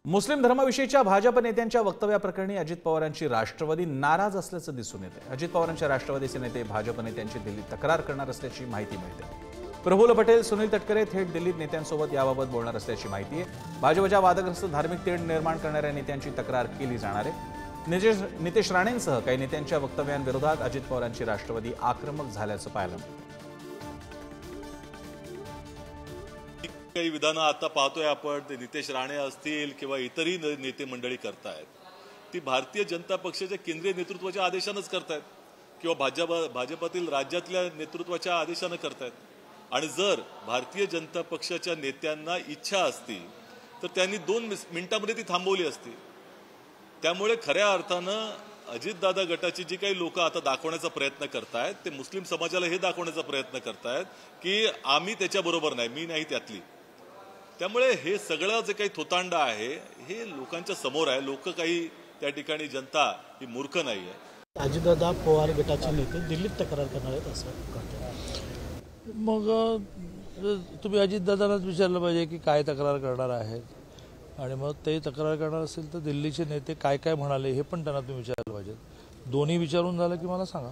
मुस्लिम धर्माविषयीच्या भाजप नेत्यांच्या वक्तव्याप्रकरणी अजित पवारांची राष्ट्रवादी नाराज असल्याचं दिसून येते। अजित पवारांच्या राष्ट्रवादीचे नेते भाजप नेत्यांची दिल्लीत तक्रार करणार असल्याची माहिती मिळते। प्रफुल्ल पटेल, सुनील तटकरे थेट दिल्लीत नेत्यांसोबत याबाबत बोलणार असल्याची माहिती आहे। भाजपच्या वादग्रस्त धार्मिक तेढ निर्माण करणाऱ्या नेत्यांची तक्रार केली जाणार आहे। नितेश राणेंसह काही नेत्यांच्या वक्तव्यांविरोधात अजित पवारांची राष्ट्रवादी आक्रमक झाल्याचं पाहायला मिळतं। काही विधानं आता पाहतोय आपण, ते नितेश राणे असतील किंवा इतरही नेते मंडळी करतायत, ती भारतीय जनता पक्षाच्या केंद्रीय नेतृत्वाच्या आदेशानंच करतायत किंवा भाजपातील राज्यातल्या नेतृत्वाच्या आदेशानं करतायत। आणि जर भारतीय जनता पक्षाच्या नेत्यांना इच्छा असती तर त्यांनी 2 मिनिटांमध्ये ती थांबवली असती। त्यामुळे खऱ्या अर्थानं अजितदादा गटाची जी काही लोक आता दाखवण्याचा प्रयत्न करतायत, ते मुस्लिम समाजाला हे दाखवण्याचा प्रयत्न करतायत की आम्ही त्याच्याबरोबर नाही, मी नाही त्यातली। त्यामुळे हे सगळं जे काही थोतांड आहे हे लोकांच्या समोर आहे। लोक काही त्या ठिकाणी, जनता ही मूर्ख नाही आहे। अजितदादा पवार गटाचे नेते दिल्लीत तक्रार करणार आहेत असं कळतं। मग तुम्ही अजितदादांनाच विचारलं पाहिजे की काय तक्रार करणार आहेत, आणि मग ते तक्रार करणार असेल तर दिल्लीचे नेते काय काय म्हणाले हे पण त्यांना तुम्ही विचारलं पाहिजे। दोन्ही विचारून झालं की मला सांगा।